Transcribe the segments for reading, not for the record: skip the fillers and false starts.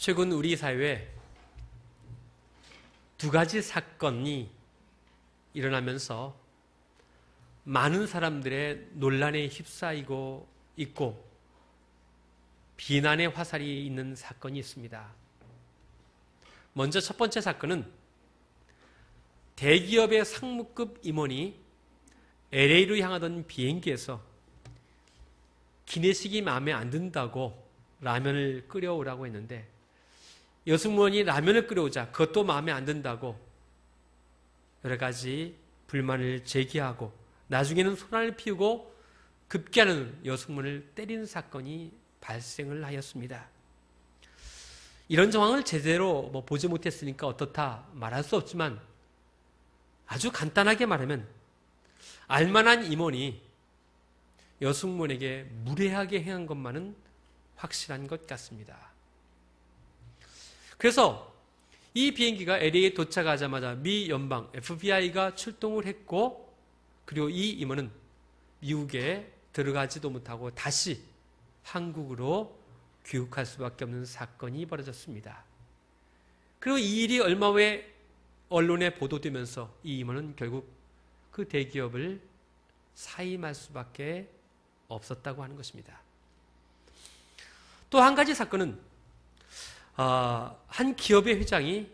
최근 우리 사회에 두 가지 사건이 일어나면서 많은 사람들의 논란에 휩싸이고 있고 비난의 화살이 있는 사건이 있습니다. 먼저 첫 번째 사건은 대기업의 상무급 임원이 LA로 향하던 비행기에서 기내식이 마음에 안 든다고 라면을 끓여오라고 했는데 여승무원이 라면을 끓여오자 그것도 마음에 안 든다고 여러 가지 불만을 제기하고 나중에는 소란을 피우고 급기야는 여승무원을 때리는 사건이 발생을 하였습니다. 이런 정황을 제대로 보지 못했으니까 어떻다 말할 수 없지만 아주 간단하게 말하면 알만한 임원이 여승무원에게 무례하게 행한 것만은 확실한 것 같습니다. 그래서 이 비행기가 LA에 도착하자마자 미 연방 FBI가 출동을 했고 그리고 이 임원은 미국에 들어가지도 못하고 다시 한국으로 귀국할 수밖에 없는 사건이 벌어졌습니다. 그리고 이 일이 얼마 후에 언론에 보도되면서 이 임원은 결국 그 대기업을 사임할 수밖에 없었다고 하는 것입니다. 또 한 가지 사건은 한 기업의 회장이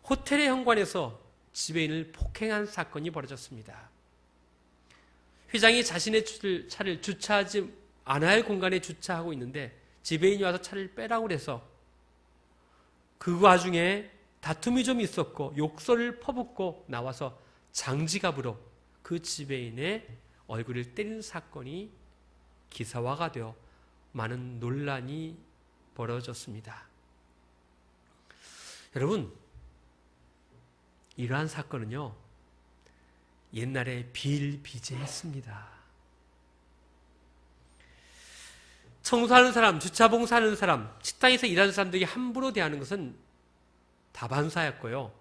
호텔의 현관에서 지배인을 폭행한 사건이 벌어졌습니다. 회장이 자신의 차를 주차하지 않아야 할 공간에 주차하고 있는데 지배인이 와서 차를 빼라고 해서 그 와중에 다툼이 좀 있었고 욕설을 퍼붓고 나와서 장지갑으로 그 지배인의 얼굴을 때리는 사건이 기사화가 되어 많은 논란이 벌어졌습니다. 여러분, 이러한 사건은요, 옛날에 비일비재했습니다. 청소하는 사람, 주차 봉사하는 사람, 식당에서 일하는 사람들에게 함부로 대하는 것은 다반사였고요.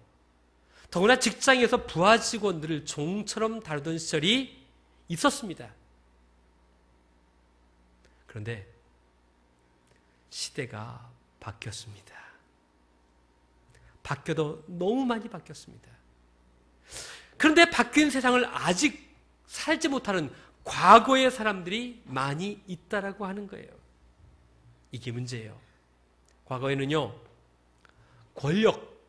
더구나 직장에서 부하 직원들을 종처럼 다루던 시절이 있었습니다. 그런데 시대가 바뀌었습니다. 바뀌어도 너무 많이 바뀌었습니다. 그런데 바뀐 세상을 아직 살지 못하는 과거의 사람들이 많이 있다라고 하는 거예요. 이게 문제예요. 과거에는요, 권력,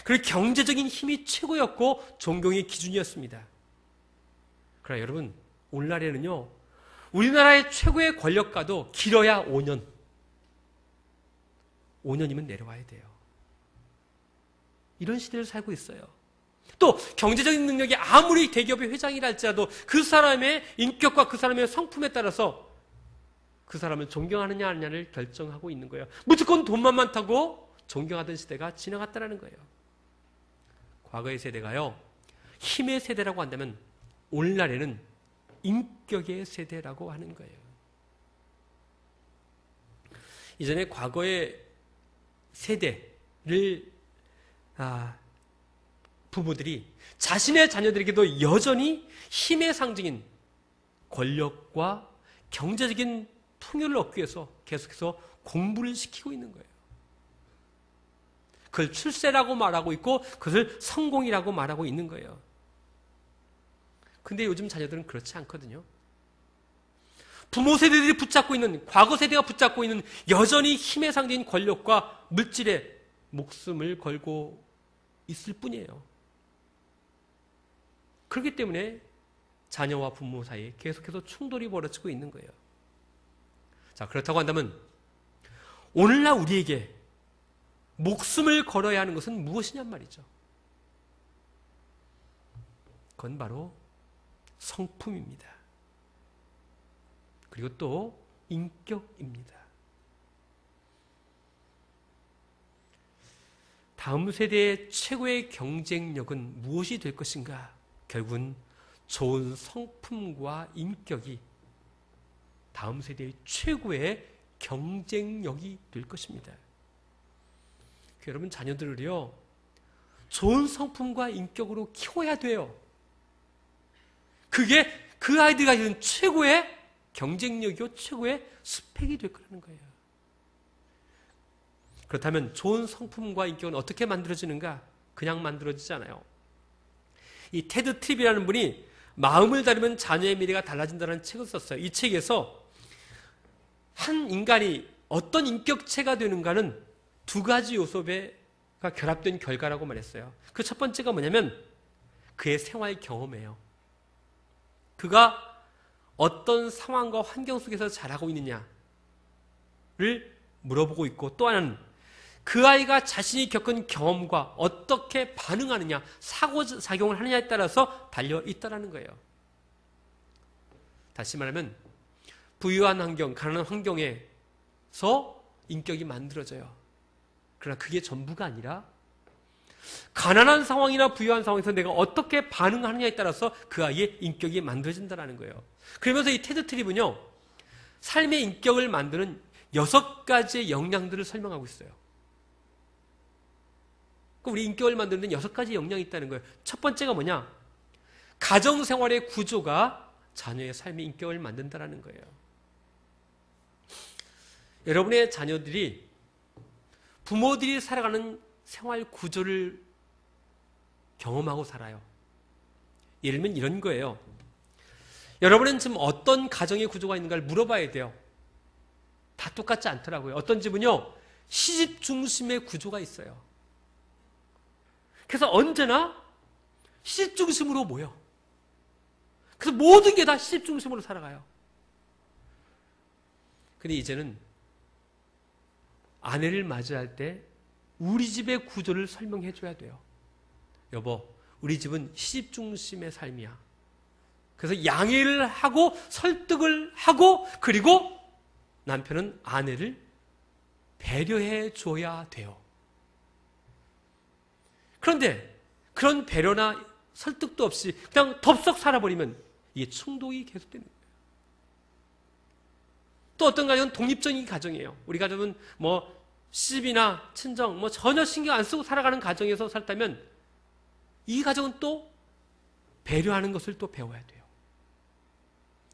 그리고 경제적인 힘이 최고였고 존경의 기준이었습니다. 그러나 여러분, 오늘날에는요, 우리나라의 최고의 권력가도 길어야 5년이면 내려와야 돼요. 이런 시대를 살고 있어요. 또 경제적인 능력이 아무리 대기업의 회장이라 할지라도 그 사람의 인격과 그 사람의 성품에 따라서 그 사람을 존경하느냐 아니냐를 결정하고 있는 거예요. 무조건 돈만 많다고 존경하던 시대가 지나갔다는 거예요. 과거의 세대가요, 힘의 세대라고 한다면 오늘날에는 인격의 세대라고 하는 거예요. 이전에 과거의 세대를 부부들이 자신의 자녀들에게도 여전히 힘의 상징인 권력과 경제적인 풍요를 얻기 위해서 계속해서 공부를 시키고 있는 거예요. 그걸 출세라고 말하고 있고 그것을 성공이라고 말하고 있는 거예요. 근데 요즘 자녀들은 그렇지 않거든요. 부모 세대들이 붙잡고 있는, 과거 세대가 붙잡고 있는 여전히 힘의 상징인 권력과 물질에 목숨을 걸고 있을 뿐이에요. 그렇기 때문에 자녀와 부모 사이에 계속해서 충돌이 벌어지고 있는 거예요. 자, 그렇다고 한다면 오늘날 우리에게 목숨을 걸어야 하는 것은 무엇이냔 말이죠. 그건 바로 성품입니다. 그리고 또 인격입니다. 다음 세대의 최고의 경쟁력은 무엇이 될 것인가? 결국은 좋은 성품과 인격이 다음 세대의 최고의 경쟁력이 될 것입니다. 여러분, 자녀들을요, 좋은 성품과 인격으로 키워야 돼요. 그게 그 아이들이 가지는 최고의 경쟁력이요, 최고의 스펙이 될 거라는 거예요. 그렇다면 좋은 성품과 인격은 어떻게 만들어지는가? 그냥 만들어지지 않아요. 이 테드 트립이라는 분이 마음을 다루면 자녀의 미래가 달라진다는 책을 썼어요. 이 책에서 한 인간이 어떤 인격체가 되는가는 두 가지 요소가 결합된 결과라고 말했어요. 그 첫 번째가 뭐냐면 그의 생활 경험이에요. 그가 어떤 상황과 환경 속에서 자라고 있느냐를 물어보고 있고, 또 하나는 그 아이가 자신이 겪은 경험과 어떻게 반응하느냐, 상호작용을 하느냐에 따라서 달려있다는 거예요. 다시 말하면 부유한 환경, 가난한 환경에서 인격이 만들어져요. 그러나 그게 전부가 아니라 가난한 상황이나 부유한 상황에서 내가 어떻게 반응하느냐에 따라서 그 아이의 인격이 만들어진다는 거예요. 그러면서 이 테드 트립은요, 삶의 인격을 만드는 6가지의 역량들을 설명하고 있어요. 우리 인격을 만드는 6가지 역량이 있다는 거예요. 첫 번째가 뭐냐? 가정생활의 구조가 자녀의 삶의 인격을 만든다는 거예요. 여러분의 자녀들이 부모들이 살아가는 생활 구조를 경험하고 살아요. 예를 들면 이런 거예요. 여러분은 지금 어떤 가정의 구조가 있는가를 물어봐야 돼요. 다 똑같지 않더라고요. 어떤 집은요, 시집 중심의 구조가 있어요. 그래서 언제나 시집 중심으로 모여. 그래서 모든 게 다 시집 중심으로 살아가요. 근데 이제는 아내를 맞이할 때 우리 집의 구조를 설명해 줘야 돼요. 여보, 우리 집은 시집 중심의 삶이야. 그래서 양해를 하고 설득을 하고, 그리고 남편은 아내를 배려해 줘야 돼요. 그런데 그런 배려나 설득도 없이 그냥 덥석 살아버리면 이게 충동이 계속되는 거예요. 또 어떤 가정은 독립적인 가정이에요. 우리 가정은 시집이나 친정 전혀 신경 안 쓰고 살아가는 가정에서 살다면 이 가정은 또 배려하는 것을 또 배워야 돼요.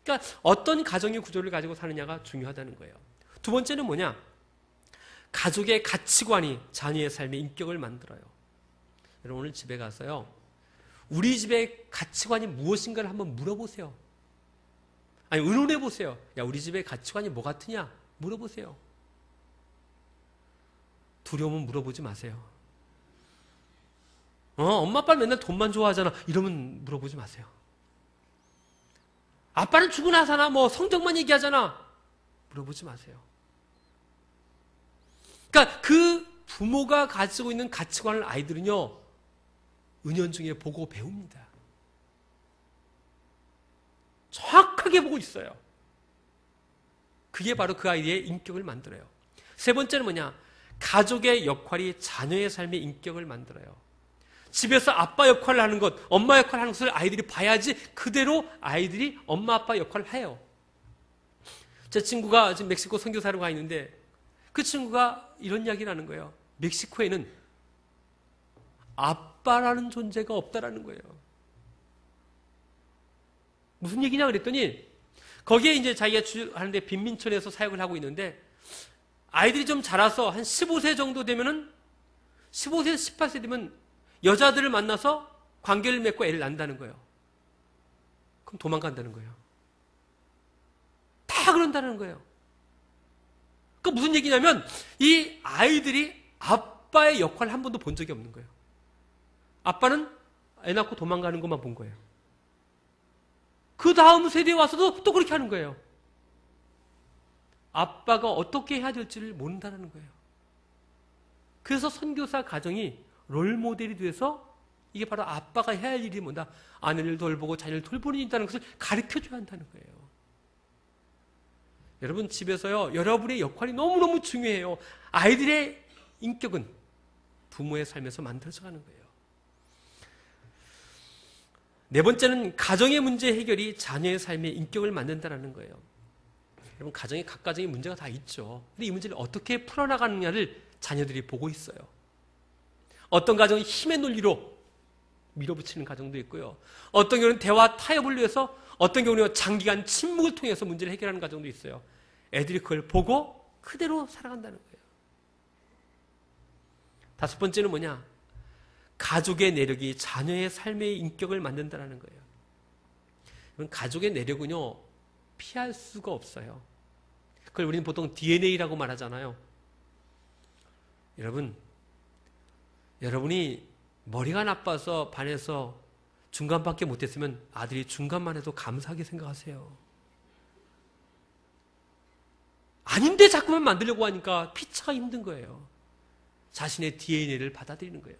그러니까 어떤 가정의 구조를 가지고 사느냐가 중요하다는 거예요. 두 번째는 뭐냐? 가족의 가치관이 자녀의 삶의 인격을 만들어요. 여러분, 오늘 집에 가서요, 우리 집의 가치관이 무엇인가를 한번 물어보세요. 아니, 의논해 보세요. 야, 우리 집의 가치관이 뭐 같으냐? 물어보세요. 두려우면 물어보지 마세요. 엄마 아빠는 맨날 돈만 좋아하잖아. 이러면 물어보지 마세요. 아빠는 죽으나 사나 성적만 얘기하잖아. 물어보지 마세요. 그러니까 그 부모가 가지고 있는 가치관을 아이들은요, 은연중에 보고 배웁니다. 정확하게 보고 있어요. 그게 바로 그 아이의 인격을 만들어요. 세 번째는 뭐냐? 가족의 역할이 자녀의 삶의 인격을 만들어요. 집에서 아빠 역할을 하는 것, 엄마 역할을 하는 것을 아이들이 봐야지 그대로 아이들이 엄마 아빠 역할을 해요. 제 친구가 지금 멕시코 선교사로 가 있는데 그 친구가 이런 이야기를 하는 거예요. 멕시코에는 아빠라는 존재가 없다라는 거예요. 무슨 얘기냐 그랬더니 거기에 이제 자기가 하는데 빈민촌에서 사역을 하고 있는데 아이들이 좀 자라서 한 15세 정도 되면은 15세, 18세 되면 여자들을 만나서 관계를 맺고 애를 낳는다는 거예요. 그럼 도망간다는 거예요. 다 그런다는 거예요. 그러니까 무슨 얘기냐면 이 아이들이 아빠의 역할을 한 번도 본 적이 없는 거예요. 아빠는 애 낳고 도망가는 것만 본 거예요. 그 다음 세대에 와서도 또 그렇게 하는 거예요. 아빠가 어떻게 해야 될지를 모른다는 거예요. 그래서 선교사 가정이 롤모델이 돼서 이게 바로 아빠가 해야 할 일이 뭐다. 아내를 돌보고 자녀를 돌보는 일이 있다는 것을 가르쳐줘야 한다는 거예요. 여러분, 집에서요, 여러분의 역할이 너무너무 중요해요. 아이들의 인격은 부모의 삶에서 만들어져 가는 거예요. 네 번째는 가정의 문제 해결이 자녀의 삶의 인격을 만든다는 거예요. 여러분, 각 가정에 문제가 다 있죠. 근데 이 문제를 어떻게 풀어나가느냐를 자녀들이 보고 있어요. 어떤 가정은 힘의 논리로 밀어붙이는 가정도 있고요. 어떤 경우는 대화 타협을 위해서, 어떤 경우는 장기간 침묵을 통해서 문제를 해결하는 가정도 있어요. 애들이 그걸 보고 그대로 살아간다는 거예요. 다섯 번째는 뭐냐? 가족의 내력이 자녀의 삶의 인격을 만든다는 거예요. 가족의 내력은요, 피할 수가 없어요. 그걸 우리는 보통 DNA라고 말하잖아요. 여러분이 머리가 나빠서 반에서 중간밖에 못했으면 아들이 중간만 해도 감사하게 생각하세요. 아닌데 자꾸만 만들려고 하니까 피차가 힘든 거예요. 자신의 DNA를 받아들이는 거예요.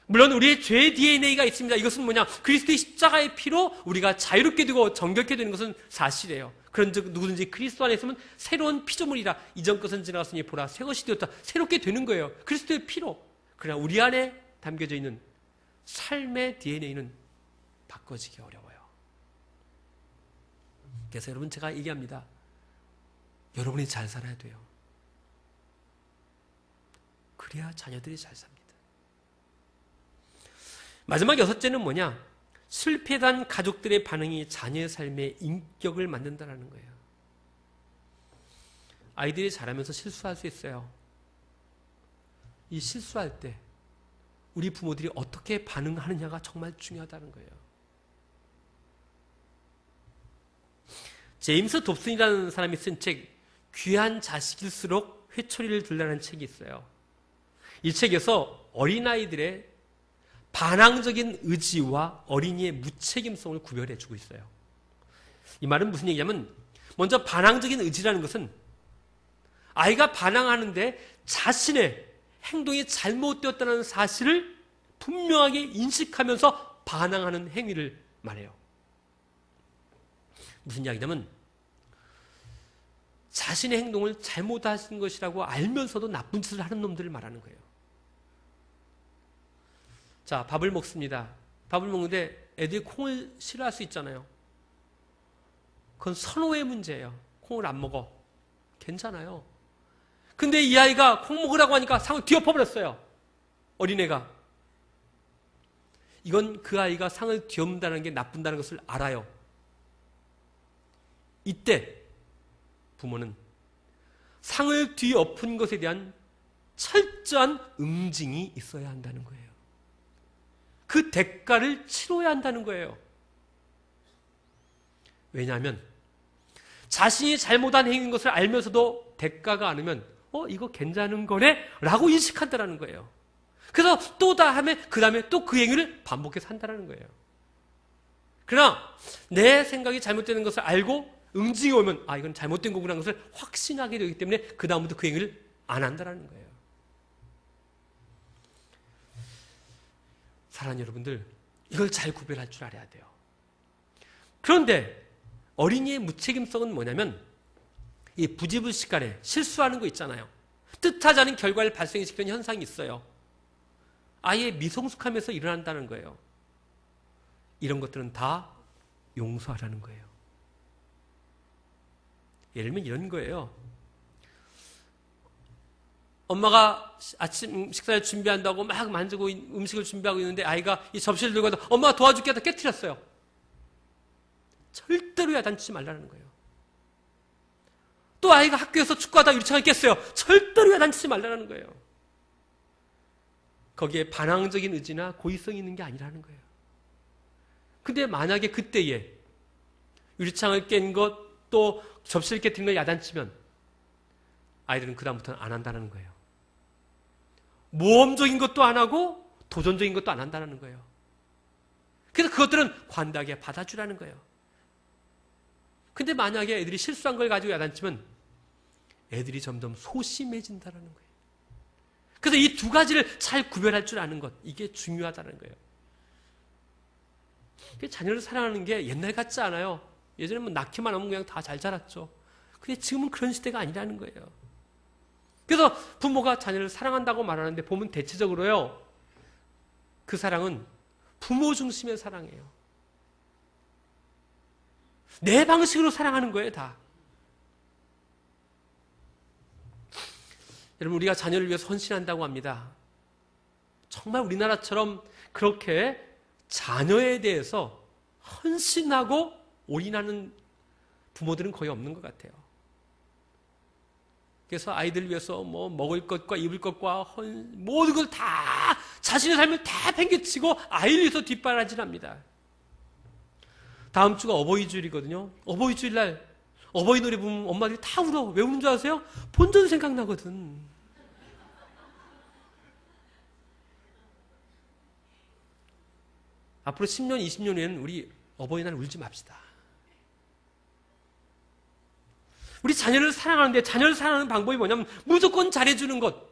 물론 우리의 죄의 DNA가 있습니다. 이것은 뭐냐? 그리스도의 십자가의 피로 우리가 자유롭게 되고 정결케 되는 것은 사실이에요. 그런즉 누구든지 그리스도 안에 있으면 새로운 피조물이라. 이전 것은 지나갔으니 보라 새 것이 되었다. 새롭게 되는 거예요. 그리스도의 피로. 그러나 우리 안에 담겨져 있는 삶의 DNA는 바꿔지기 어려워요. 그래서 여러분, 제가 얘기합니다. 여러분이 잘 살아야 돼요. 그래야 자녀들이 잘 삽니다. 마지막 여섯째는 뭐냐? 실패한 가족들의 반응이 자녀의 삶의 인격을 만든다는 거예요. 아이들이 자라면서 실수할 수 있어요. 이 실수할 때 우리 부모들이 어떻게 반응하느냐가 정말 중요하다는 거예요. 제임스 dobson이라는 사람이 쓴 책, 귀한 자식일수록 회초리를 들라는 책이 있어요. 이 책에서 어린아이들의 반항적인 의지와 어린이의 무책임성을 구별해주고 있어요. 이 말은 무슨 얘기냐면, 먼저 반항적인 의지라는 것은 아이가 반항하는데 자신의 행동이 잘못되었다는 사실을 분명하게 인식하면서 반항하는 행위를 말해요. 무슨 이야기냐면, 자신의 행동을 잘못하신 것이라고 알면서도 나쁜 짓을 하는 놈들을 말하는 거예요. 자, 밥을 먹습니다. 밥을 먹는데 애들이 콩을 싫어할 수 있잖아요. 그건 선호의 문제예요. 콩을 안 먹어. 괜찮아요. 근데 이 아이가 콩 먹으라고 하니까 상을 뒤엎어버렸어요. 어린애가. 이건 그 아이가 상을 뒤엎는다는 게 나쁜다는 것을 알아요. 이때 부모는 상을 뒤엎은 것에 대한 철저한 응징이 있어야 한다는 거예요. 그 대가를 치러야 한다는 거예요. 왜냐하면 자신이 잘못한 행위인 것을 알면서도 대가가 안 오면 이거 괜찮은 거네? 라고 인식한다는 거예요. 그래서 또 다음에 그 다음에 또 그 행위를 반복해서 한다는 거예요. 그러나 내 생각이 잘못되는 것을 알고 응징이 오면 이건 잘못된 거구나라는 것을 확신하게 되기 때문에 그 다음부터 그 행위를 안 한다는 거예요. 사랑하는 여러분들, 이걸 잘 구별할 줄 알아야 돼요. 그런데 어린이의 무책임성은 뭐냐면, 이 부지불식간에 실수하는 거 있잖아요. 뜻하지 않은 결과를 발생시키는 현상이 있어요. 아예 미성숙하면서 일어난다는 거예요. 이런 것들은 다 용서하라는 거예요. 예를 들면 이런 거예요. 엄마가 아침 식사를 준비한다고 막 만지고 음식을 준비하고 있는데 아이가 이 접시를 들고 와서 엄마가 도와줄게 하다 깨트렸어요. 절대로 야단치지 말라는 거예요. 또 아이가 학교에서 축구하다가 유리창을 깼어요. 절대로 야단치지 말라는 거예요. 거기에 반항적인 의지나 고의성이 있는 게 아니라는 거예요. 근데 만약에 그때에 유리창을 깬 것, 또 접시를 깨뜨린 걸 야단치면 아이들은 그다음부터는 안 한다는 거예요. 모험적인 것도 안 하고 도전적인 것도 안 한다는 거예요. 그래서 그것들은 관대하게 받아주라는 거예요. 근데 만약에 애들이 실수한 걸 가지고 야단치면 애들이 점점 소심해진다는 거예요. 그래서 이 두 가지를 잘 구별할 줄 아는 것, 이게 중요하다는 거예요. 자녀를 사랑하는 게 옛날 같지 않아요. 예전에 뭐 낳기만 하면 그냥 다 잘 자랐죠. 근데 지금은 그런 시대가 아니라는 거예요. 그래서 부모가 자녀를 사랑한다고 말하는데 보면 대체적으로요, 그 사랑은 부모 중심의 사랑이에요. 내 방식으로 사랑하는 거예요, 다. 여러분, 우리가 자녀를 위해서 헌신한다고 합니다. 정말 우리나라처럼 그렇게 자녀에 대해서 헌신하고 올인하는 부모들은 거의 없는 것 같아요. 그래서 아이들을 위해서 뭐 먹을 것과 입을 것과 모든 걸 다 자신의 삶을 다 팽개치고 아이를 위해서 뒷바라지합니다. 다음 주가 어버이주일이거든요. 어버이주일날 어버이 노래 부르면 엄마들이 다 울어. 왜 우는 줄 아세요? 본전 생각나거든. 앞으로 10년, 20년 후에는 우리 어버이날 울지 맙시다. 우리 자녀를 사랑하는데 자녀를 사랑하는 방법이 뭐냐면 무조건 잘해주는 것.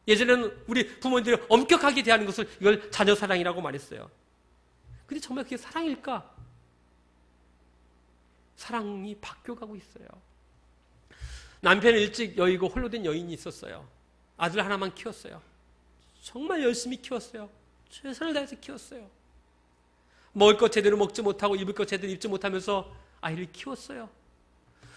예전에는 우리 부모님들이 엄격하게 대하는 것을 이걸 자녀 사랑이라고 말했어요. 근데 정말 그게 사랑일까? 사랑이 바뀌어가고 있어요. 남편을 일찍 여의고 홀로 된 여인이 있었어요. 아들 하나만 키웠어요. 정말 열심히 키웠어요. 최선을 다해서 키웠어요. 먹을 것 제대로 먹지 못하고 입을 것 제대로 입지 못하면서 아이를 키웠어요.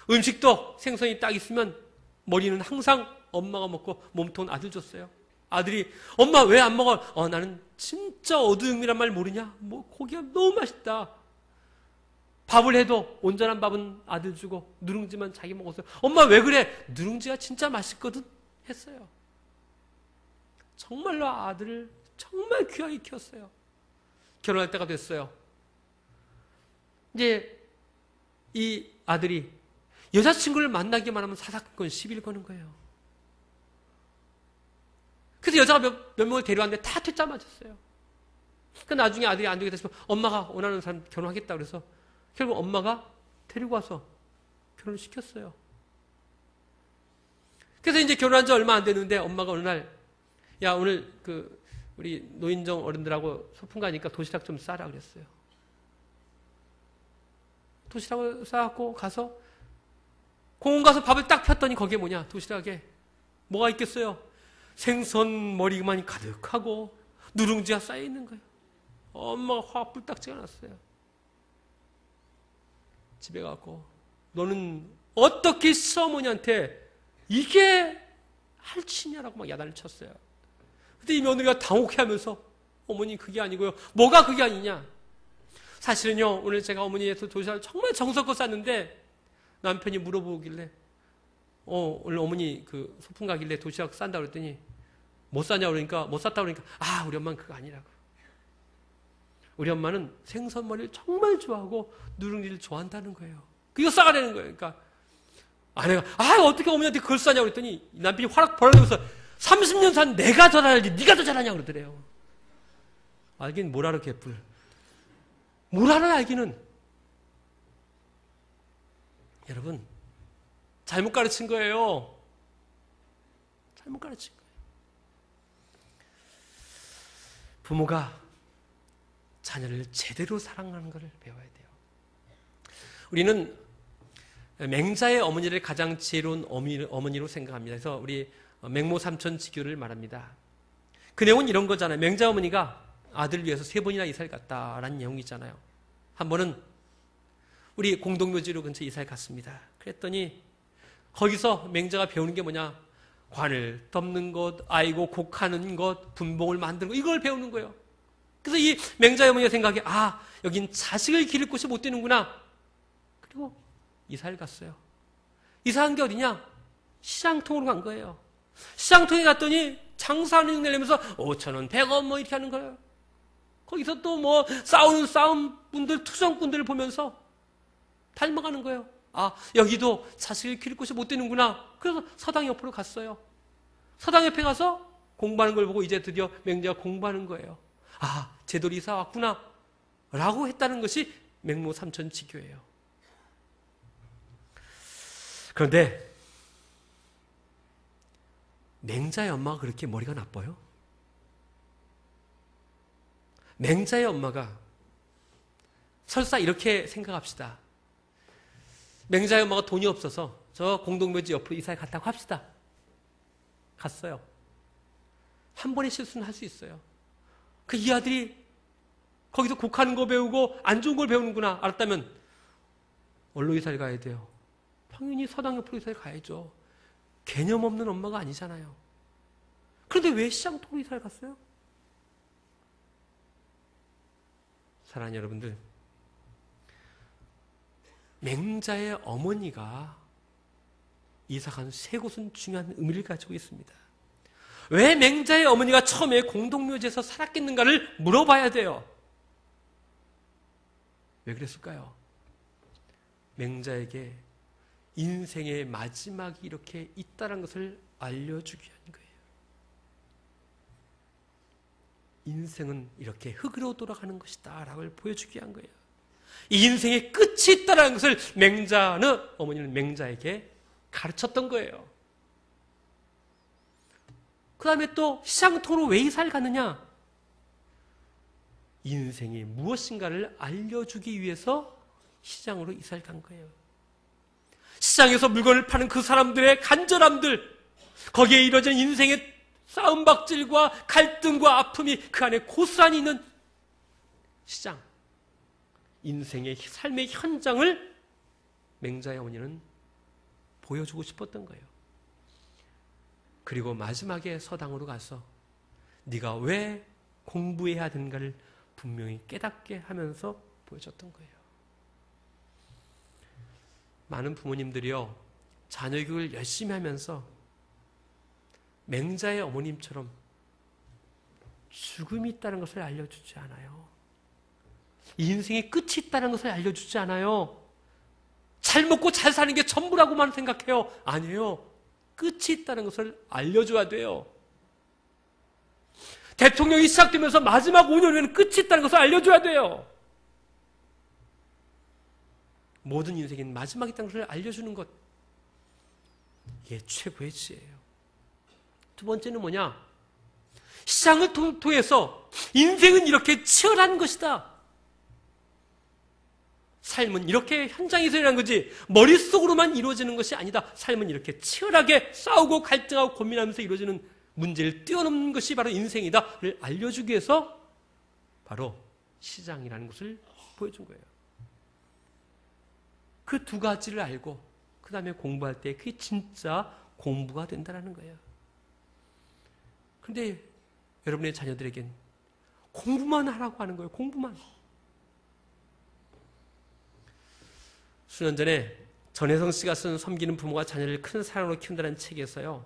음식도 생선이 딱 있으면 머리는 항상 엄마가 먹고 몸통은 아들 줬어요. 아들이 엄마 왜 안 먹어? 나는 진짜 어두움이란 말 모르냐? 뭐 고기가 너무 맛있다. 밥을 해도 온전한 밥은 아들 주고 누룽지만 자기 먹었어요. 엄마 왜 그래? 누룽지가 진짜 맛있거든 했어요. 정말로 아들을 정말 귀하게 키웠어요. 결혼할 때가 됐어요. 이제 이 아들이 여자친구를 만나기만 하면 사사건건 시비를 거는 거예요. 그래서 여자가 몇 명을 데려왔는데 다 퇴짜 맞았어요. 그 나중에 아들이 안 되게 됐으면 엄마가 원하는 사람 결혼하겠다 그래서 결국 엄마가 데리고 와서 결혼을 시켰어요. 그래서 이제 결혼한 지 얼마 안 됐는데 엄마가 어느 날 야 오늘 우리 노인정 어른들하고 소풍 가니까 도시락 좀 싸라 그랬어요. 도시락을 싸갖고 가서 공원 가서 밥을 딱 폈더니 거기에 뭐냐 도시락에 뭐가 있겠어요? 생선 머리만 가득하고 누룽지가 쌓여있는 거예요. 엄마가 화가 뿔딱지가 났어요. 집에 가고 너는 어떻게 시어머니한테 이게 할치냐라고 막 야단을 쳤어요. 근데 이 며느리가 당혹해하면서 어머니 그게 아니고요. 뭐가 그게 아니냐? 사실은요 오늘 제가 어머니에서 도시락을 정말 정성껏 쌌는데 남편이 물어보길래 오늘 어머니 소풍 가길래 도시락 싼다 그랬더니 못 쌌냐 그러니까 못 쌌다 그러니까 우리 엄마는 그거 아니라고. 우리 엄마는 생선머리를 정말 좋아하고 누룽지를 좋아한다는 거예요. 그거 싸가려는 거예요. 그러니까 아내가 어떻게 어머니한테 그걸 싸냐고 그랬더니 남편이 화락 벌어내면서 30년 산 내가 더 잘하지 네가 더 잘하냐고 그러더래요. 알긴 뭘 알아 개뿔. 뭘 알아요 알기는. 여러분 잘못 가르친 거예요. 잘못 가르친 거예요. 부모가 자녀를 제대로 사랑하는 것을 배워야 돼요. 우리는 맹자의 어머니를 가장 지혜로운 어머니로 생각합니다. 그래서 우리 맹모 삼천 지교를 말합니다. 그 내용은 이런 거잖아요. 맹자 어머니가 아들을 위해서 3번이나 이사를 갔다라는 내용이 있잖아요. 한 번은 우리 공동묘지로 근처 이사를 갔습니다. 그랬더니 거기서 맹자가 배우는 게 뭐냐? 관을 덮는 것, 아이고 곡하는 것, 분봉을 만드는 것 이걸 배우는 거예요. 그래서 이 맹자의 어머니가 생각해 여긴 자식을 기를 곳이 못 되는구나. 그리고 이사를 갔어요. 이사한 게 어디냐? 시장통으로 간 거예요. 시장통에 갔더니 장사하는 내려면서 5,000원, 100원 뭐 이렇게 하는 거예요. 거기서 또 뭐 싸움 분들, 투정꾼들을 보면서 닮아가는 거예요. 여기도 자식을 기를 곳이 못 되는구나. 그래서 서당 옆으로 갔어요. 서당 옆에 가서 공부하는 걸 보고 이제 드디어 맹자가 공부하는 거예요. 제돌이 이사 왔구나. 라고 했다는 것이 맹모 삼천 지교예요. 그런데 맹자의 엄마가 그렇게 머리가 나빠요? 맹자의 엄마가 설사 이렇게 생각합시다. 맹자의 엄마가 돈이 없어서 저 공동묘지 옆으로 이사를 갔다고 합시다. 갔어요. 한 번의 실수는 할 수 있어요. 이 아들이 거기서 곡하는 거 배우고 안 좋은 걸 배우는구나 알았다면 어디로 이사를 가야 돼요? 당연히 서당 옆으로 이사를 가야죠. 개념 없는 엄마가 아니잖아요. 그런데 왜 시장통으로 이사를 갔어요? 사랑하는 여러분들, 맹자의 어머니가 이사간 세 곳은 중요한 의미를 가지고 있습니다. 왜 맹자의 어머니가 처음에 공동묘지에서 살았겠는가를 물어봐야 돼요. 왜 그랬을까요? 맹자에게 인생의 마지막이 이렇게 있다는 것을 알려주기 위한 거예요. 인생은 이렇게 흙으로 돌아가는 것이다 라고 보여주기 위한 거예요. 이 인생의 끝이 있다는 것을 어머니는 맹자에게 가르쳤던 거예요. 그 다음에 또 시장통으로 왜 이사를 갔느냐? 인생이 무엇인가를 알려주기 위해서 시장으로 이사를 간 거예요. 시장에서 물건을 파는 그 사람들의 간절함들, 거기에 이뤄진 인생의 싸움박질과 갈등과 아픔이 그 안에 고스란히 있는 시장, 인생의 삶의 현장을 맹자의 어머니는 보여주고 싶었던 거예요. 그리고 마지막에 서당으로 가서 네가 왜 공부해야 되는가를 분명히 깨닫게 하면서 보여줬던 거예요. 많은 부모님들이요, 자녀 교육을 열심히 하면서 맹자의 어머님처럼 죽음이 있다는 것을 알려주지 않아요. 인생의 끝이 있다는 것을 알려주지 않아요. 잘 먹고 잘 사는 게 전부라고만 생각해요. 아니에요. 끝이 있다는 것을 알려줘야 돼요. 대통령이 시작되면서 마지막 5년 후에는 끝이 있다는 것을 알려줘야 돼요. 모든 인생인 마지막이 있다는 것을 알려주는 것, 이게 최고의 지혜예요. 두 번째는 뭐냐? 시장을 통해서 인생은 이렇게 치열한 것이다. 삶은 이렇게 현장에서 일어난 거지 머릿속으로만 이루어지는 것이 아니다. 삶은 이렇게 치열하게 싸우고 갈등하고 고민하면서 이루어지는 문제를 뛰어넘는 것이 바로 인생이다를 알려주기 위해서 바로 시장이라는 것을 보여준 거예요. 그 두 가지를 알고 그 다음에 공부할 때 그게 진짜 공부가 된다는 거예요. 그런데 여러분의 자녀들에겐 공부만 하라고 하는 거예요. 공부만. 수년 전에 전혜성 씨가 쓴 섬기는 부모가 자녀를 큰 사랑으로 키운다는 책에서요,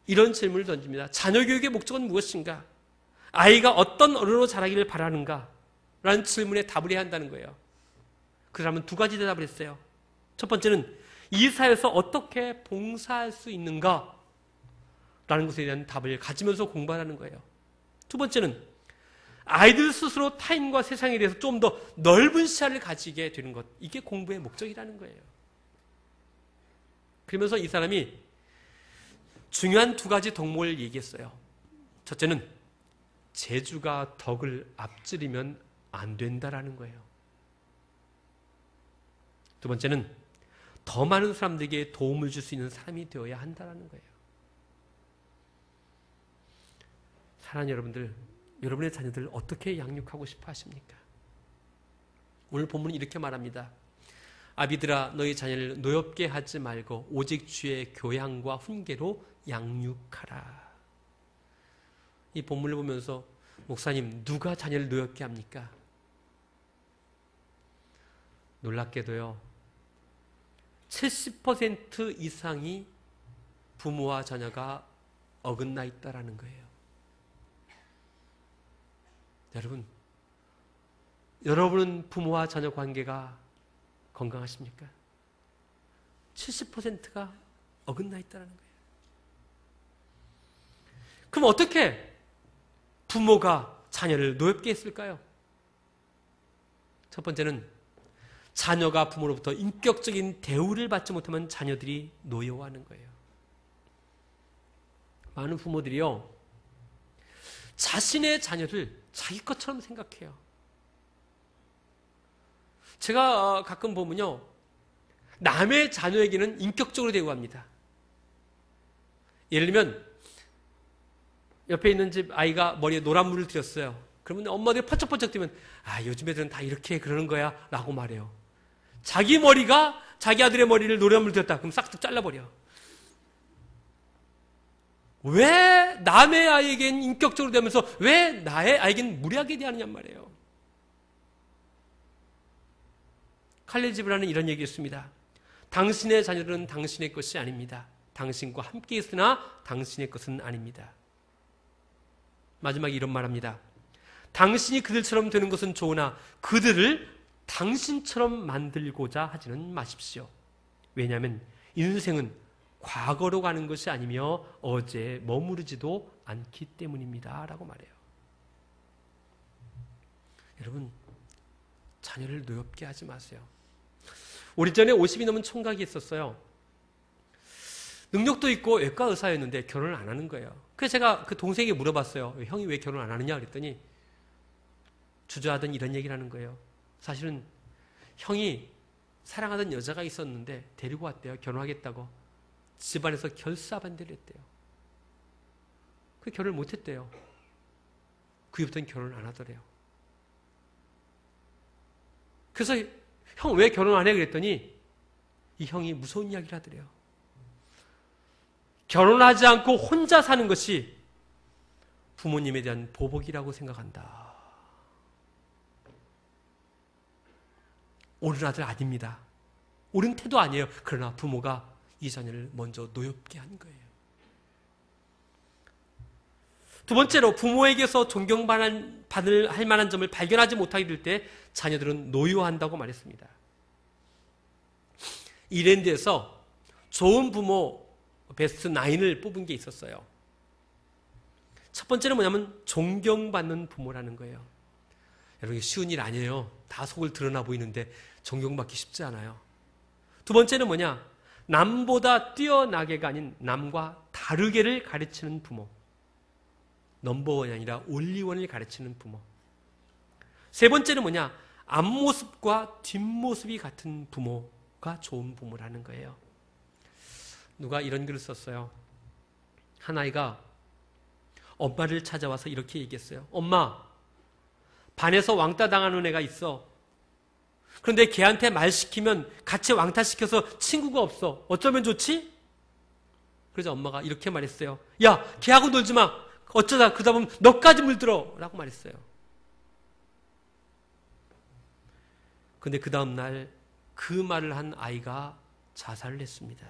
이런 질문을 던집니다. 자녀 교육의 목적은 무엇인가? 아이가 어떤 어른으로 자라기를 바라는가? 라는 질문에 답을 해야 한다는 거예요. 그 사람은 두 가지 대답을 했어요. 첫 번째는 이 사회에서 어떻게 봉사할 수 있는가? 라는 것에 대한 답을 가지면서 공부하라는 거예요. 두 번째는 아이들 스스로 타인과 세상에 대해서 좀 더 넓은 시야를 가지게 되는 것, 이게 공부의 목적이라는 거예요. 그러면서 이 사람이 중요한 두 가지 덕목을 얘기했어요. 첫째는 재주가 덕을 앞지르면 안 된다라는 거예요. 두 번째는 더 많은 사람들에게 도움을 줄 수 있는 사람이 되어야 한다는 거예요. 사랑하는 여러분들, 여러분의 자녀들 어떻게 양육하고 싶어 하십니까? 오늘 본문은 이렇게 말합니다. 아비들아, 너희 자녀를 노엽게 하지 말고 오직 주의 교양과 훈계로 양육하라. 이 본문을 보면서 목사님, 누가 자녀를 노엽게 합니까? 놀랍게도요, 70% 이상이 부모와 자녀가 어긋나 있다라는 거예요. 여러분은 부모와 자녀 관계가 건강하십니까? 70%가 어긋나 있다는 거예요. 그럼 어떻게 부모가 자녀를 노엽게 했을까요? 첫 번째는 자녀가 부모로부터 인격적인 대우를 받지 못하면 자녀들이 노여워하는 거예요. 많은 부모들이요, 자신의 자녀를 자기 것처럼 생각해요. 제가 가끔 보면요, 남의 자녀에게는 인격적으로 대우합니다. 예를 들면 옆에 있는 집 아이가 머리에 노란 물을 들였어요. 그러면 엄마들이 퍼쩍퍼쩍 뛰면 요즘 애들은 다 이렇게 그러는 거야 라고 말해요. 자기 머리가 자기 아들의 머리를 노란 물 들였다 그럼 싹둑 잘라버려. 왜 남의 아이에겐 인격적으로 대하면서 왜 나의 아이에겐 무례하게 대하느냐 말이에요. 칼릴 지브라는 이런 얘기했습니다. 당신의 자녀들은 당신의 것이 아닙니다. 당신과 함께 있으나 당신의 것은 아닙니다. 마지막에 이런 말합니다. 당신이 그들처럼 되는 것은 좋으나 그들을 당신처럼 만들고자 하지는 마십시오. 왜냐하면 인생은 과거로 가는 것이 아니며 어제에 머무르지도 않기 때문입니다. 라고 말해요. 여러분, 자녀를 노엽게 하지 마세요. 오래전에 50이 넘은 총각이 있었어요. 능력도 있고 외과 의사였는데 결혼을 안 하는 거예요. 그래서 제가 그 동생에게 물어봤어요. 형이 왜 결혼 안 하느냐 그랬더니 주저하던 이런 얘기를 하는 거예요. 사실은 형이 사랑하던 여자가 있었는데 데리고 왔대요. 결혼하겠다고. 집안에서 결사반대를 했대요. 그 결혼을 못했대요. 그 이후부터는 결혼을 안 하더래요. 그래서 형 왜 결혼 안 해? 그랬더니 이 형이 무서운 이야기를 하더래요. 결혼하지 않고 혼자 사는 것이 부모님에 대한 보복이라고 생각한다. 옳은 아들 아닙니다. 옳은 태도 아니에요. 그러나 부모가 이 자녀를 먼저 노엽게 한 거예요. 두 번째로 부모에게서 존경받을 할 만한 점을 발견하지 못하게 될 때 자녀들은 노여한다고 말했습니다. 이랜드에서 좋은 부모 베스트 9을 뽑은 게 있었어요. 첫 번째는 뭐냐면 존경받는 부모라는 거예요. 여러분, 이게 쉬운 일 아니에요. 다 속을 드러나 보이는데 존경받기 쉽지 않아요. 두 번째는 뭐냐? 남보다 뛰어나게가 아닌 남과 다르게를 가르치는 부모. 넘버원이 아니라 올리원을 가르치는 부모. 세 번째는 뭐냐? 앞모습과 뒷모습이 같은 부모가 좋은 부모라는 거예요. 누가 이런 글을 썼어요. 한 아이가 엄마를 찾아와서 이렇게 얘기했어요. 엄마, 반에서 왕따 당하는 애가 있어. 그런데 걔한테 말 시키면 같이 왕따 시켜서 친구가 없어. 어쩌면 좋지? 그래서 엄마가 이렇게 말했어요. 야, 걔하고 놀지 마. 어쩌다 그러다 보면 너까지 물들어. 라고 말했어요. 근데 그 다음날 그 말을 한 아이가 자살을 했습니다.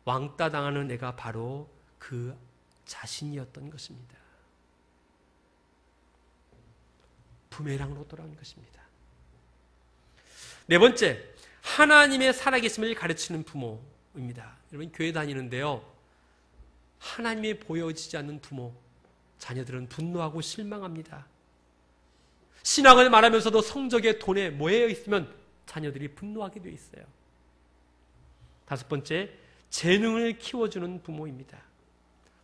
왕따 당하는 애가 바로 그 자신이었던 것입니다. 부메랑으로 돌아온 것입니다. 네 번째, 하나님의 살아계심을 가르치는 부모입니다. 여러분, 교회 다니는데요, 하나님이 보여지지 않는 부모, 자녀들은 분노하고 실망합니다. 신앙을 말하면서도 성적에 돈에 모여 있으면 자녀들이 분노하게 되어 있어요. 다섯 번째, 재능을 키워주는 부모입니다.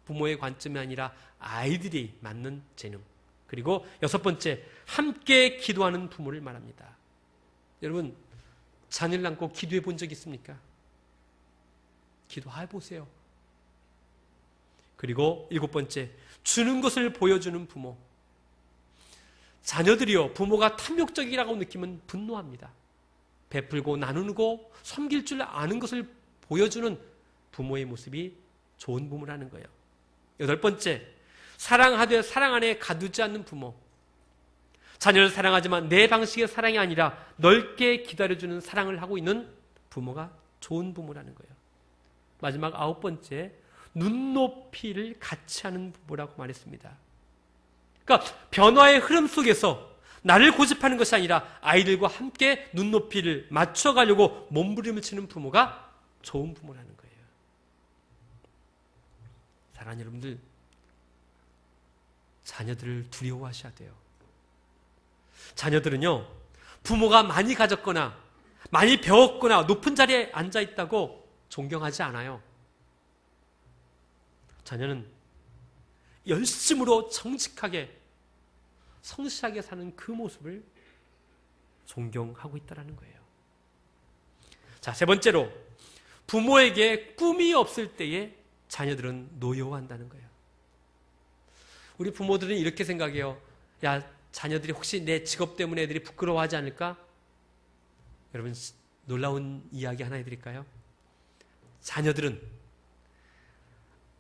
부모의 관점이 아니라 아이들이 맞는 재능. 그리고 여섯 번째, 함께 기도하는 부모를 말합니다. 여러분, 자녀를 안고 기도해 본 적 있습니까? 기도해 보세요. 그리고 일곱 번째, 주는 것을 보여주는 부모. 자녀들이요, 부모가 탐욕적이라고 느끼면 분노합니다. 베풀고 나누고 섬길 줄 아는 것을 보여주는 부모의 모습이 좋은 부모라는 거예요. 여덟 번째, 사랑하되 사랑 안에 가두지 않는 부모. 자녀를 사랑하지만 내 방식의 사랑이 아니라 넓게 기다려주는 사랑을 하고 있는 부모가 좋은 부모라는 거예요. 마지막 아홉 번째, 눈높이를 같이 하는 부모라고 말했습니다. 그러니까 변화의 흐름 속에서 나를 고집하는 것이 아니라 아이들과 함께 눈높이를 맞춰가려고 몸부림을 치는 부모가 좋은 부모라는 거예요. 사랑하는 여러분들, 자녀들을 두려워하셔야 돼요. 자녀들은요, 부모가 많이 가졌거나 많이 배웠거나 높은 자리에 앉아 있다고 존경하지 않아요. 자녀는 열심으로 정직하게 성실하게 사는 그 모습을 존경하고 있다는 거예요. 자, 세 번째로, 부모에게 꿈이 없을 때에 자녀들은 노여워한다는 거예요. 우리 부모들은 이렇게 생각해요. 야, 자녀들이 혹시 내 직업 때문에 애들이 부끄러워하지 않을까? 여러분, 놀라운 이야기 하나 해드릴까요? 자녀들은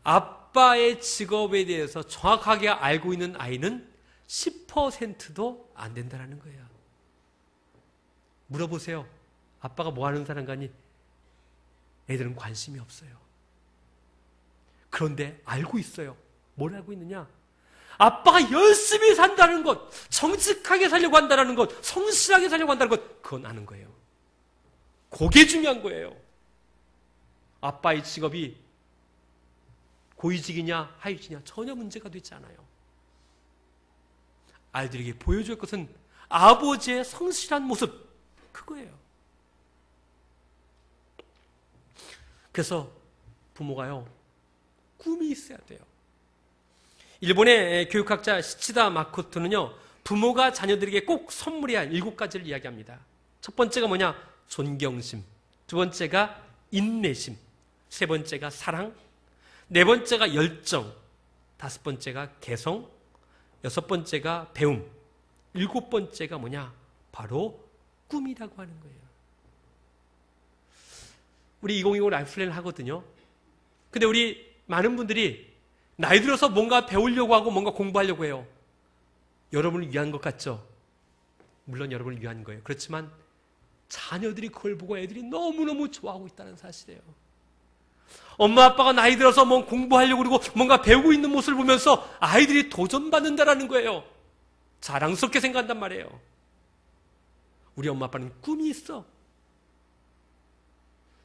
아빠의 직업에 대해서 정확하게 알고 있는 아이는 10%도 안 된다는 거예요. 물어보세요. 아빠가 뭐 하는 사람 가니 애들은 관심이 없어요. 그런데 알고 있어요. 뭘 알고 있느냐? 아빠가 열심히 산다는 것, 정직하게 살려고 한다는 것, 성실하게 살려고 한다는 것, 그건 아는 거예요. 그게 중요한 거예요. 아빠의 직업이 고위직이냐 하위직이냐 전혀 문제가 되지 않아요. 아이들에게 보여줄 것은 아버지의 성실한 모습, 그거예요. 그래서 부모가요, 꿈이 있어야 돼요. 일본의 교육학자 시치다 마코토는요, 부모가 자녀들에게 꼭 선물해야 할 7가지를 이야기합니다. 첫 번째가 뭐냐? 존경심. 두 번째가 인내심. 세 번째가 사랑. 네 번째가 열정. 다섯 번째가 개성. 여섯 번째가 배움. 일곱 번째가 뭐냐? 바로 꿈이라고 하는 거예요. 우리 2020 라이프 플랜을 하거든요. 근데 우리 많은 분들이 나이 들어서 뭔가 배우려고 하고 뭔가 공부하려고 해요. 여러분을 위한 것 같죠? 물론 여러분을 위한 거예요. 그렇지만 자녀들이 그걸 보고 애들이 너무너무 좋아하고 있다는 사실이에요. 엄마 아빠가 나이 들어서 뭐 공부하려고 그러고 뭔가 배우고 있는 모습을 보면서 아이들이 도전받는다라는 거예요. 자랑스럽게 생각한단 말이에요. 우리 엄마 아빠는 꿈이 있어.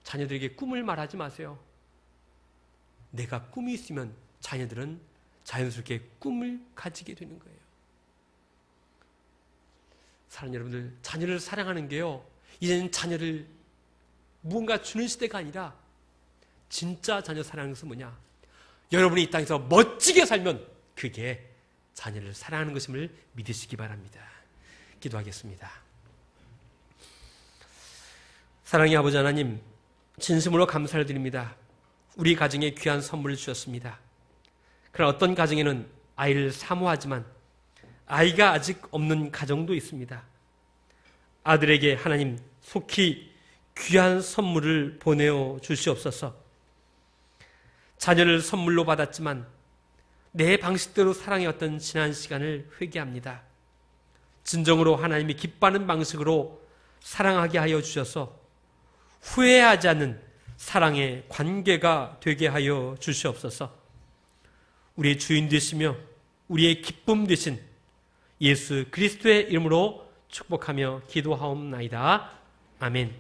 자녀들에게 꿈을 말하지 마세요. 내가 꿈이 있으면 자녀들은 자연스럽게 꿈을 가지게 되는 거예요. 사랑하는 여러분들, 자녀를 사랑하는 게요, 이제는 자녀를 무언가 주는 시대가 아니라 진짜 자녀 사랑하는 것은 뭐냐? 여러분이 이 땅에서 멋지게 살면 그게 자녀를 사랑하는 것임을 믿으시기 바랍니다. 기도하겠습니다. 사랑의 아버지 하나님, 진심으로 감사를 드립니다. 우리 가정에 귀한 선물을 주셨습니다. 그러나 어떤 가정에는 아이를 사모하지만 아이가 아직 없는 가정도 있습니다. 아들에게 하나님 속히 귀한 선물을 보내어 주시옵소서. 자녀를 선물로 받았지만 내 방식대로 사랑해왔던 지난 시간을 회개합니다. 진정으로 하나님이 기뻐하는 방식으로 사랑하게 하여 주셔서 후회하지 않는 사랑의 관계가 되게 하여 주시옵소서. 우리의 주인 되시며 우리의 기쁨 되신 예수 그리스도의 이름으로 축복하며 기도하옵나이다. 아멘.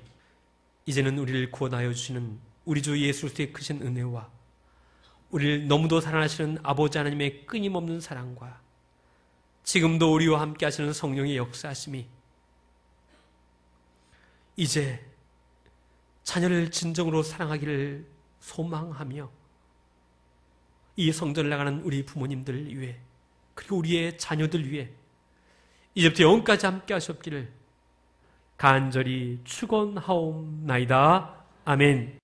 이제는 우리를 구원하여 주시는 우리 주 예수 그리스도의 크신 은혜와 우리를 너무도 사랑하시는 아버지 하나님의 끊임없는 사랑과 지금도 우리와 함께 하시는 성령의 역사하심이 이제 자녀를 진정으로 사랑하기를 소망하며 이 성전을 나가는 우리 부모님들 위해 그리고 우리의 자녀들 위해 이제부터 영원까지 함께 하시옵기를 간절히 축원하옵나이다. 아멘.